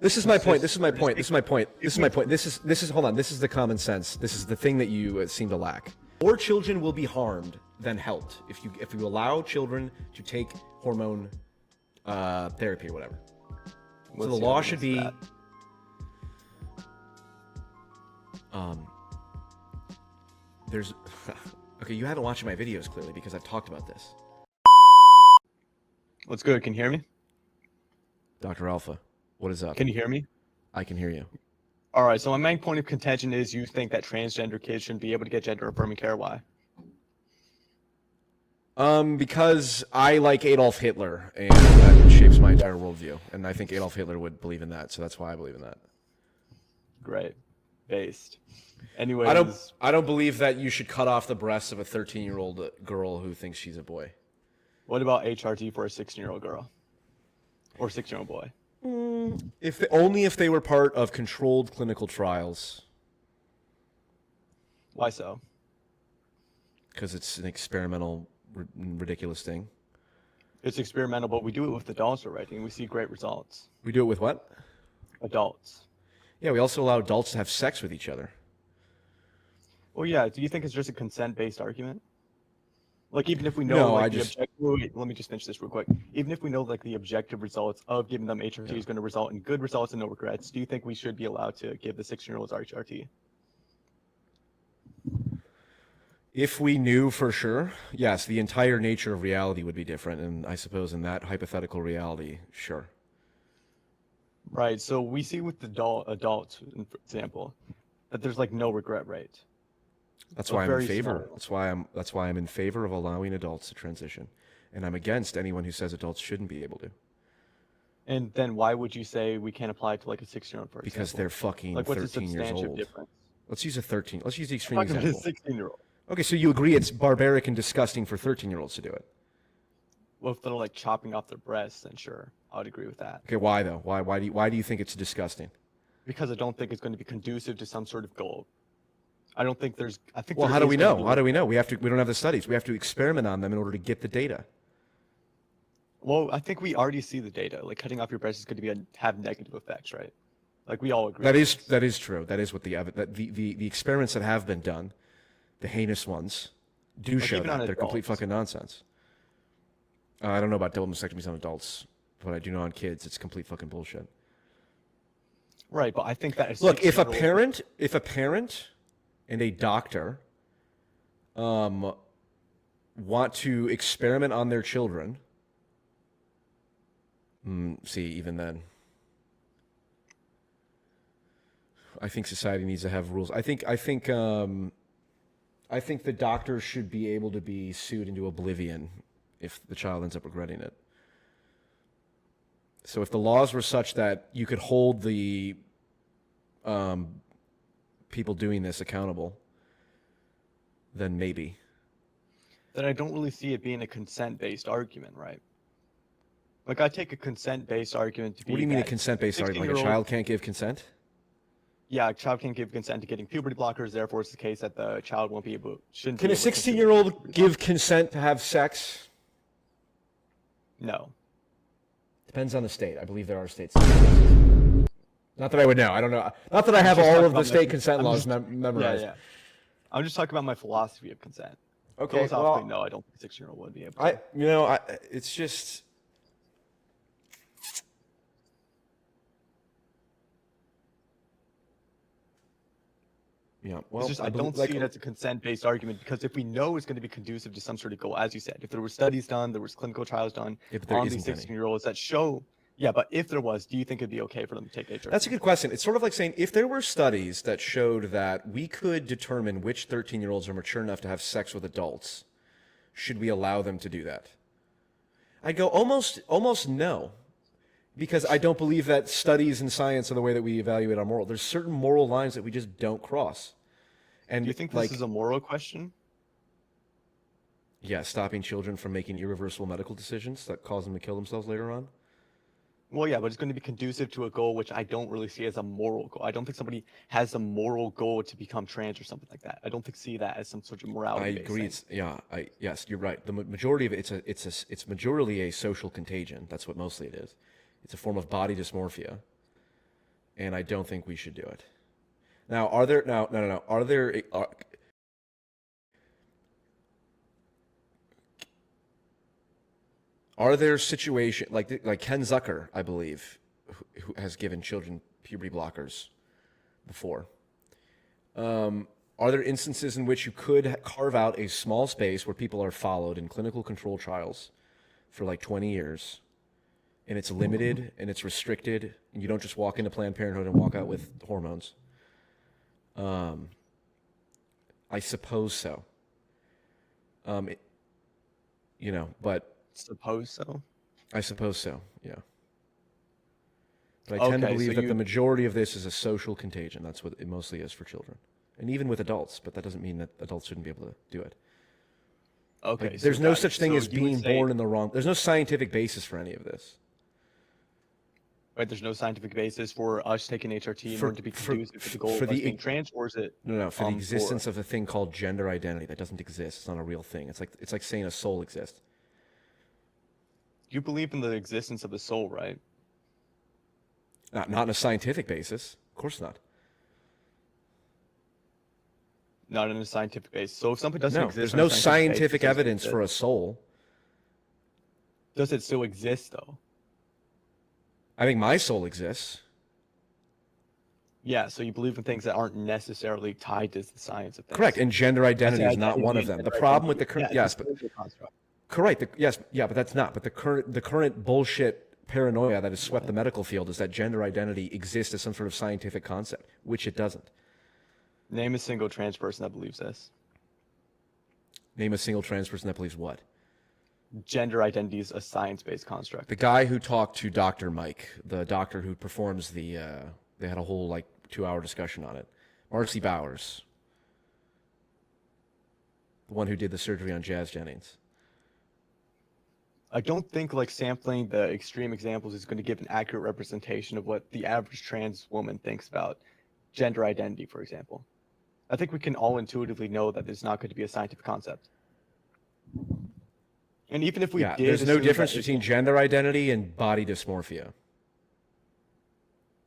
This is my point. This is my point. This is my point. This is my point. This is hold on. This is the common sense. This is the thing that you seem to lack. More children will be harmed than helped if you allow children to take hormone therapy or whatever. So the law should be there's okay, you haven't watched my videos clearly because I've talked about this. What's good? Can you hear me? Dr. Alpha, what is up? Can you hear me? I can hear you. All right, so my main point of contention is you think that transgender kids shouldn't be able to get gender-affirming care. Why? Because I like Adolf Hitler, and that shapes my entire worldview. And I think Adolf Hitler would believe in that, so that's why I believe in that. Great. Based. Anyways, I don't believe that you should cut off the breasts of a 13-year-old girl who thinks she's a boy. What about HRT for a 16-year-old girl? Or 16-year-old boy? Only if they were part of controlled clinical trials. Why so? Because it's an experimental, ridiculous thing. It's experimental, but we do it with adults already, and we see great results. We do it with what? Adults. Yeah, we also allow adults to have sex with each other. Well, yeah. Do you think it's just a consent-based argument? Like, even if we know, No, wait, let me just finish this real quick. Even if we know, like, the objective results of giving them HRT is going to result in good results and no regrets, do you think we should be allowed to give the 16-year-olds HRT? If we knew for sure, yes, the entire nature of reality would be different, and I suppose in that hypothetical reality, sure. Right. So we see with adults, for example, that there's like no regret rate. That's why I'm in favor. That's why I'm in favor of allowing adults to transition, and I'm against anyone who says adults shouldn't be able to. And then why would you say we can't apply it to like a 16-year-old, for Because example? they're fucking like, what's 13 years old. Difference? Let's use a 13. Let's use the extreme I'm talking example. about a 16-year-old. Okay, so you agree it's barbaric and disgusting for 13-year-olds to do it? Well, if they're like chopping off their breasts, then sure, I would agree with that. Okay, why though? Why do you think it's disgusting? Because I don't think it's going to be conducive to some sort of goal. I don't think there's. I think. Well, there how do is we gonna know? be- How do we know? We don't have the studies. We have to experiment on them in order to get the data. Well, I think we already see the data. Like cutting off your breast is going to be have negative effects, right? Like we all agree. That is true. That is what the experiments that have been done, the heinous ones, do Like, show even that on they're complete adults. fucking nonsense. I don't know about double mastectomies on adults, but I do know on kids it's complete fucking bullshit. Right, but I think that Look, if a parent and a doctor want to experiment on their children, see, even then, I think society needs to have rules. I think the doctors should be able to be sued into oblivion if the child ends up regretting it. So if the laws were such that you could hold the people doing this accountable, then maybe. then I don't really see it being a consent-based argument, right? Like I take a consent-based argument to be. What do you mean a that consent-based argument? Like a 16-year-old child can't give consent? Yeah, a child can't give consent to getting puberty blockers. Therefore, it's the case that the child won't be able. Shouldn't. Can be a able to consume 16-year-old give consent to have sex? No. Depends on the state. I believe there are states. Not that I would know. I don't know. Not that I have just all talking of the about state my- consent I'm laws just- memorized. Yeah. I'm just talking about my philosophy of consent. Okay, Philosophically, well, no, I don't think a 16-year-old would be able to. It's just. Yeah, well, It's just I don't see it as a consent-based argument because if we know it's going to be conducive to some sort of goal, as you said, if there were studies done, there was clinical trials done Yeah, but there on these isn't any. 16-year-olds that show, yeah, but if there was, do you think it'd be okay for them to take HRT? That's a good question. It's sort of like saying if there were studies that showed that we could determine which 13-year-olds are mature enough to have sex with adults, should we allow them to do that? I go almost no, because I don't believe that studies and science are the way that we evaluate our moral. There's certain moral lines that we just don't cross. And Do you think this is a moral question? Yeah, stopping children from making irreversible medical decisions that cause them to kill themselves later on? Well, yeah, but it's going to be conducive to a goal which I don't really see as a moral goal. I don't think somebody has a moral goal to become trans or something like that. I don't see that as some sort of morality. I agree. Yes, you're right. The majority of it, it's majorly a social contagion. That's what mostly it is. It's a form of body dysmorphia. and I don't think we should do it. Now, are there now? No, no, no. Are there situations like Ken Zucker, I believe, who has given children puberty blockers before? Are there instances in which you could carve out a small space where people are followed in clinical control trials for like 20 years, and it's limited and it's restricted, and you don't just walk into Planned Parenthood and walk out with hormones? I suppose so. But Suppose so. I suppose so. Yeah. But I tend to Okay, believe so that you the majority of this is a social contagion. That's what it mostly is for children, and even with adults. But that doesn't mean that adults shouldn't be able to do it. okay? Like, So there's no got it. such thing So as you would being say, born in the wrong. There's no scientific basis for any of this. right? There's no scientific basis for us taking HRT in For- order to be for- conducive to the goal for of us the being ex- trans, or is it No, for the for existence of a thing called gender identity that doesn't exist. It's not a real thing. It's like saying a soul exists. you believe in the existence of the soul, right? Not on a scientific basis. Of course not. Not in a scientific basis. So if something doesn't No, exist, there's on a no basis, scientific does it evidence for a exist? soul. Does it still exist though? I think my soul exists. Yeah. So you believe in things that aren't necessarily tied to the science of things. Correct, and gender identity is not one of them. The problem with the current, yes, but correct, yes, yeah, but that's not. But the current bullshit paranoia that has swept the medical field is that gender identity exists as some sort of scientific concept, which it doesn't. Name a single trans person that believes this. Name a single trans person that believes what? Gender identity is a science-based construct. The guy who talked to Dr. Mike, the doctor who performs they had a whole 2-hour discussion on it. Marcy Bowers, the one who did the surgery on Jazz Jennings. I don't think sampling the extreme examples is going to give an accurate representation of what the average trans woman thinks about gender identity, for example. I think we can all intuitively know that it's not going to be a scientific concept. And even if we did, there's no assume difference that it's- between gender identity and body dysmorphia.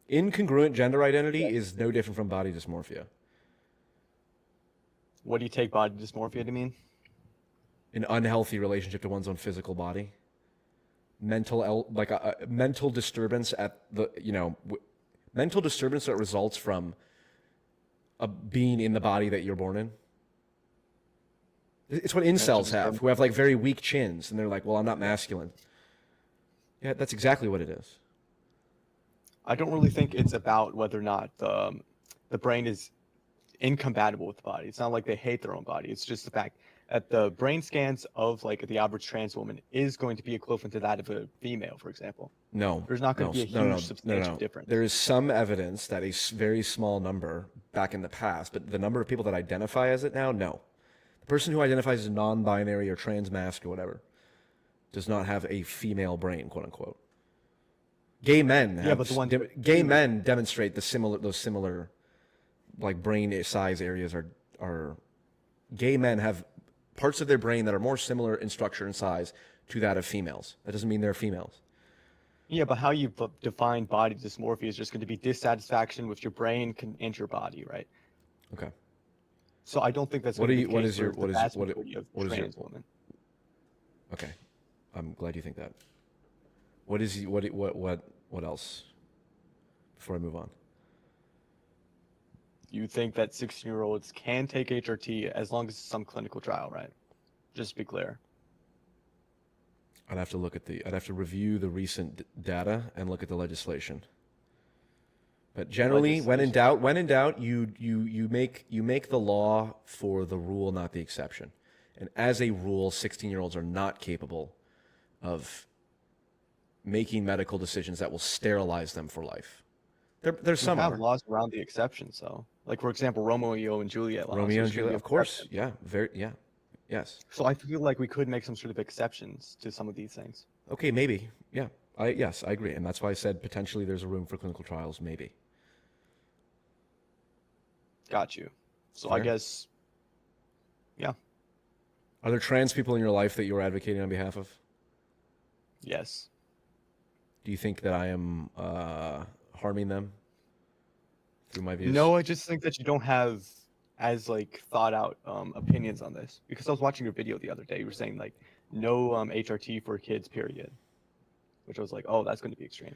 Incongruent gender identity is no different from body dysmorphia. What do you take body dysmorphia to mean? An unhealthy relationship to one's own physical body. Mental disturbance mental disturbance that results from being in the body that you're born in. It's what incels have, who have very weak chins, and they're like, well, I'm not masculine. Yeah, that's exactly what it is. I don't really think it's about whether or not the brain is incompatible with the body. It's not like they hate their own body. It's just the fact that the brain scans of the average trans woman is going to be equivalent to that of a female, for example. No. There's not going to be a huge substantial no. difference. There is some evidence that a very small number back in the past, but the number of people that identify as it now, no. The person who identifies as non-binary or trans-mask or whatever does not have a female brain, quote unquote. Gay men men demonstrate those similar brain size areas are gay men have parts of their brain that are more similar in structure and size to that of females. That doesn't mean they're females. Yeah, but how you define body dysmorphia is just going to be dissatisfaction with your brain and your body, right? Okay. So I don't think that's going to be the case for the vast majority of trans women. Okay, I'm glad you think that. What else? Before I move on. You think that 16-year-olds can take HRT as long as it's some clinical trial, right? Just to be clear. I'd have to review the recent data and look at the legislation. But generally, when in doubt, you make the law for the rule, not the exception. And as a rule, 16-year-olds are not capable of making medical decisions that will sterilize them for life. There's some have laws around the exceptions, though. For example, Romeo and Juliet laws. Romeo and Juliet, of course. Yeah, yes. So I feel like we could make some sort of exceptions to some of these things. Okay, maybe. Yeah. Yes, I agree. And that's why I said potentially there's a room for clinical trials, maybe. Got you. So Fair. I guess, yeah. Are there trans people in your life that you're advocating on behalf of? Yes. Do you think that I am harming them? through my views? No, I just think that you don't have as like thought out opinions on this, because I was watching your video the other day. You were saying like no HRT for kids, period, which I was like, oh, that's going to be extreme.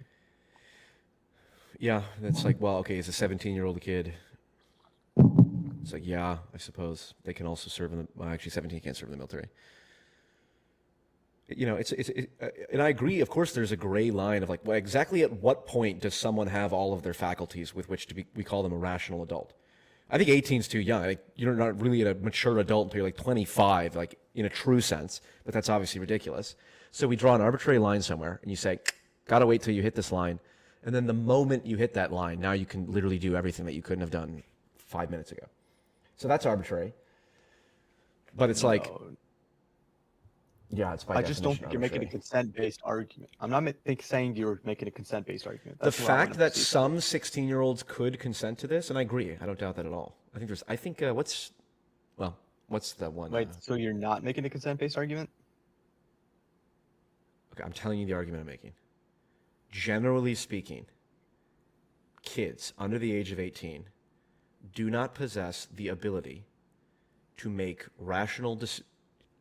Yeah, that's like, well, okay, he's a 17-year-old kid. It's like, yeah, I suppose they can also serve in the. Well, actually, 17 can't serve in the military. You know, and I agree. Of course, there's a gray line of like, well, exactly at what point does someone have all of their faculties with which to be? We call them a rational adult. I think 18 is too young. Like, you're not really a mature adult until you're like 25, like in a true sense. But that's obviously ridiculous. So we draw an arbitrary line somewhere, and you say, gotta wait till you hit this line, and then the moment you hit that line, now you can literally do everything that you couldn't have done 5 minutes ago. So that's arbitrary. But it's like, No, yeah, it's by I just don't definition think you're making a arbitrary. consent-based argument. I'm not saying you're making a consent-based argument. The That's where I fact wanna that proceed. some 16-year-olds could consent to this, and I agree, I don't doubt that at all. What's the one? Wait, so you're not making a consent-based argument? Okay, I'm telling you the argument I'm making. Generally speaking, kids under the age of 18 do not possess the ability to make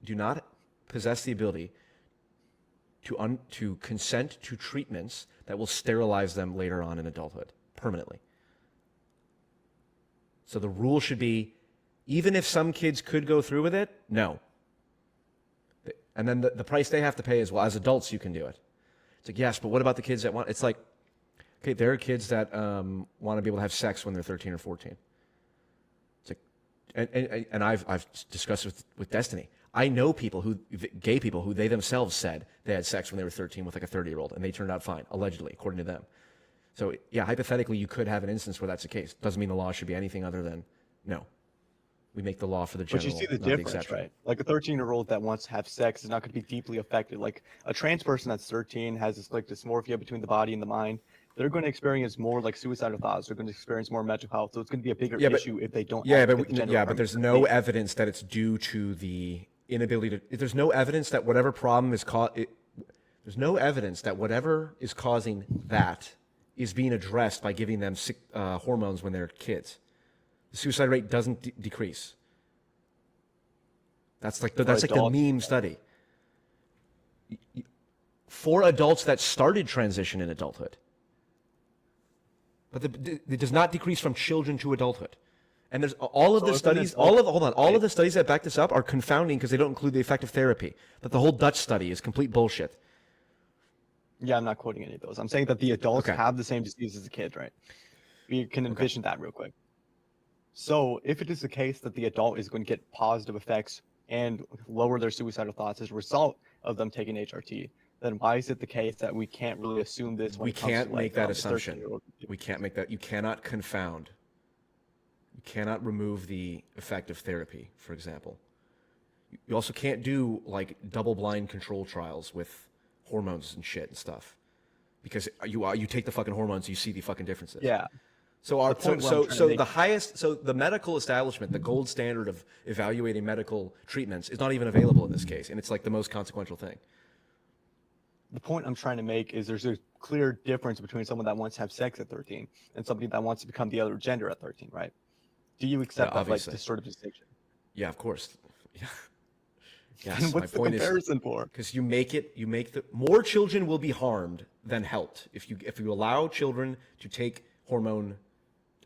do not possess the ability to consent to treatments that will sterilize them later on in adulthood permanently. So the rule should be, even if some kids could go through with it, no. And then the price they have to pay is, well, as adults, you can do it. It's like, yes, but what about the kids that want? It's like, okay, there are kids that want to be able to have sex when they're 13 or 14. It's like, and I've discussed with Destiny. I know gay people who they themselves said they had sex when they were 13 with like a 30-year-old, and they turned out fine, allegedly, according to them. So yeah, hypothetically, you could have an instance where that's the case. Doesn't mean the law should be anything other than no. We make the law for the But general, you see the not the difference, exception. right? Like a 13-year-old that wants to have sex is not going to be deeply affected. Like a trans person that's 13 has this like dysmorphia between the body and the mind. They're going to experience more like suicidal thoughts. They're going to experience more mental health. So it's going to be a bigger Yeah, but- issue if they don't. Yeah, get but the gender yeah, but there's affirmation no treatment. evidence that it's due to the inability to. There's no evidence that whatever problem is there's no evidence that whatever is causing that is being addressed by giving them hormones when they're kids. The suicide rate doesn't decrease. That's like the adults. meme study. For adults that started transition in adulthood. But it does not decrease from children to adulthood. And there's all of So the if an studies, adult- all of the studies that back this up are confounding because they don't include the effect of therapy. That the whole Dutch study is complete bullshit. Yeah, I'm not quoting any of those. I'm saying that the adults Okay. have the same disease as the kid, right? We can envision that real quick. So if it is the case that the adult is going to get positive effects and lower their suicidal thoughts as a result of them taking HRT, then why is it the case that we can't really assume this when We it comes can't to, make like, that the assumption. 13-year-old? We can't make that. You cannot confound. You cannot remove the effect of therapy, for example. You also can't do like double-blind control trials with hormones and shit and stuff, because you take the fucking hormones, you see the fucking differences. Yeah. So The point where I'm trying to make- the medical establishment, the gold standard of evaluating medical treatments is not even available in this case, and it's like the most consequential thing. The point I'm trying to make is there's a clear difference between someone that wants to have sex at 13 and somebody that wants to become the other gender at 13, right? Do you accept that, like, obviously. this sort of distinction? Yeah, of course. Yeah. Yes, And what's the comparison for? because you make the more children will be harmed than helped if you allow children to take hormone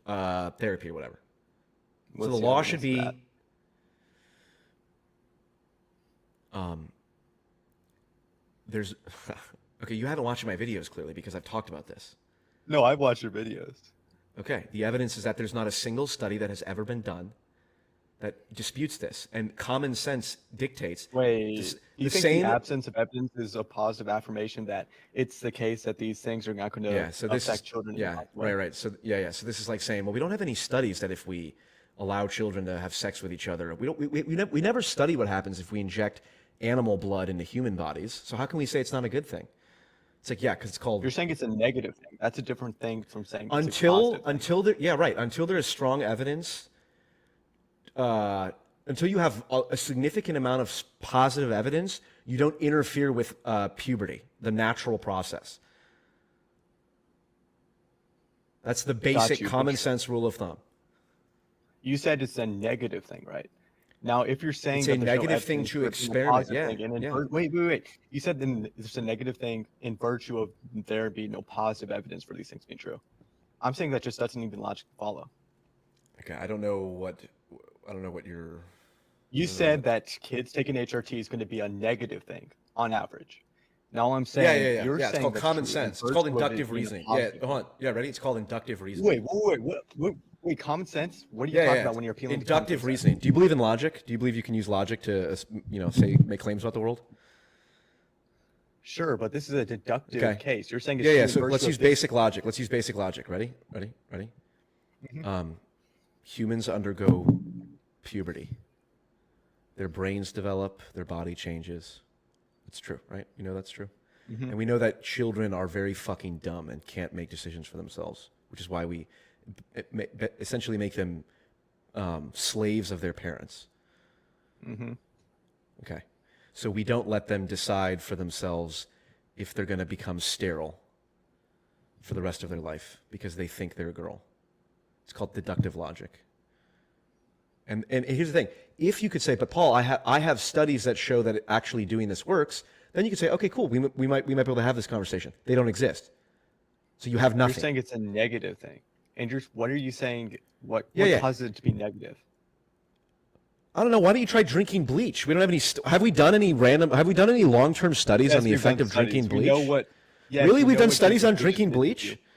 therapy or whatever. What's So the the law evidence should of be that? there's okay, you haven't watched my videos clearly because I've talked about this. No, I've watched your videos. Okay, the evidence is that there's not a single study that has ever been done that disputes this, and common sense dictates Wait, this- do you the think same. the absence of evidence is a positive affirmation that it's the case that these things are not going to Yeah, so this affect is children? in a yeah, positive way? right. So yeah. So this is like saying, well, we don't have any studies that if we allow children to have sex with each other, we never study what happens if we inject animal blood into human bodies. So how can we say it's not a good thing? It's like, yeah, because it's called You're saying it's a negative thing. That's a different thing from saying it's a until positive thing. until there is strong evidence. Until you have a significant amount of positive evidence, you don't interfere with puberty, the natural process. That's the Got basic you. common sense rule of thumb. You said it's a negative thing, right? Now, if you're saying It's a that there's no negative thing evidence to for it being a experiment. positive Yeah, thing, and yeah. wait. You said then there's a negative thing in virtue of there being no positive evidence for these things being true. I'm saying that just doesn't even logically follow. Okay, I don't know what you're. You I don't know said what. that kids taking HRT is going to be a negative thing on average. Now, all I'm Yeah, saying, yeah, yeah, you're yeah. It's saying called that's common true in sense. It's called virtue of it inductive being a reasoning. Yeah, positive hold thing. on. Yeah, ready? It's called inductive reasoning. Wait, common sense? What are you Yeah, talking yeah. about when you're appealing to common Inductive sense? reasoning. Do you believe in logic? Do you believe you can use logic to, say, make claims about the world? Sure, but this is a deductive Okay. case. You're saying it's Yeah, true yeah. in So let's virtue use of this. basic logic. Let's use basic logic. Ready? Ready? Ready? Mhm. Humans undergo puberty. Their brains develop. Their body changes. That's true, right? You know that's true. Mhm. And we know that children are very fucking dumb and can't make decisions for themselves, which is why we essentially make them slaves of their parents. Mhm. Okay. So we don't let them decide for themselves if they're going to become sterile for the rest of their life because they think they're a girl. It's called deductive logic. And here's the thing. If you could say, but Paul, I have studies that show that actually doing this works, then you could say, okay, cool. We might be able to have this conversation. They don't exist. So you have You're nothing. saying it's a negative thing. And what are you saying? What Yeah. causes it to be negative? I don't know. Why don't you try drinking bleach? We don't have any. Have we done any long-term studies on the Yes, we've effect done of drinking studies. We bleach? know what. Yes, Really? we We've know done what studies on drinking drinking bleach did to bleach?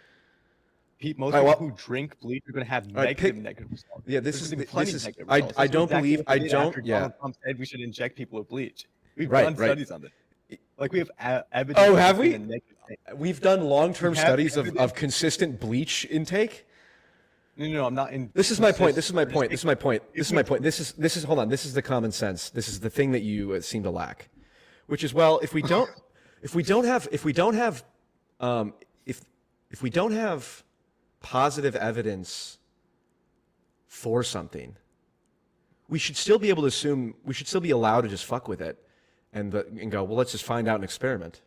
you. Most All right, people well, who drink bleach are going to have all right, negative results. yeah, There's going to be plenty of negative I results. I That's don't exactly believe what they I did don't after yeah. Donald Trump said we should inject people with bleach. We've Right, done right. studies on this. Like we have evidence. Oh, that have it's been we? a negative thing. We've done We long-term have studies of evidence. consistent bleach intake. No, I'm not in. This is my point. This is my We're just point. This is my point. if This is we- my point. This is hold on. This is the common sense. This is the thing that you seem to lack, which is, well, if we don't have positive evidence for something, we should still be able to assume, we should still be allowed to just fuck with it and go, well, let's just find out and experiment.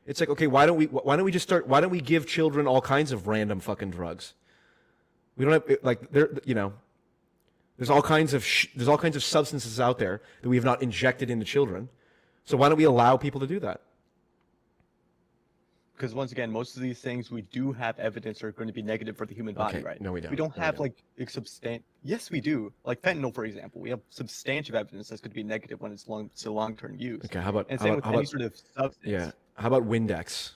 It's like, okay, why don't we give children all kinds of random fucking drugs? We don't have, like, there's all kinds of substances out there that we have not injected into children. So why don't we allow people to do that? Because once again, most of these things we do have evidence are going to be negative for the human body, Okay, right? no, we don't. We don't No, we have don't. like Yes, we do. Like fentanyl, for example, we have substantial evidence that's going to be negative when it's long-term use. Okay, how about And same with any about sort of substance. yeah? How about Windex?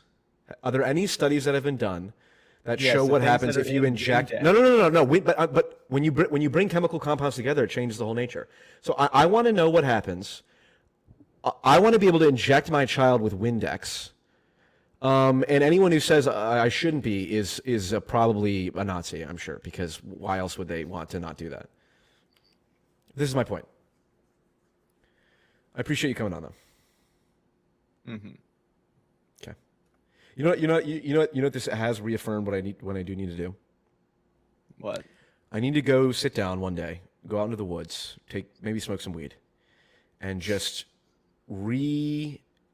Are there any studies that have been done that Yes, show the what things happens that if are you in inject? Windex. No. But when you bring chemical compounds together, it changes the whole nature. So I want to know what happens. I want to be able to inject my child with Windex. And anyone who says I shouldn't be is probably a Nazi, I'm sure, because why else would they want to not do that? This is my point. I appreciate you coming on, though. Mm-hmm. Okay. You know what this has reaffirmed what I do need to do. What? I need to go sit down one day, go out into the woods, maybe smoke some weed, and just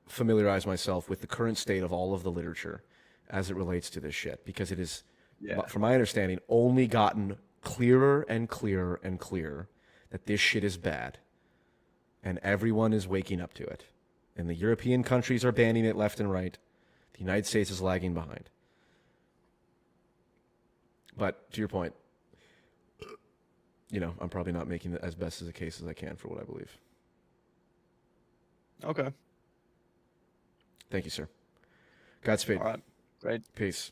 familiarize myself with the current state of all of the literature as it relates to this shit, because it is, from my understanding, only gotten clearer and clearer and clearer that this shit is bad, and everyone is waking up to it. And the European countries are banning it left and right. The United States is lagging behind. But to your point, I'm probably not making it as best as a case as I can for what I believe. Okay. Thank you, sir. Godspeed. All right. Great. Peace.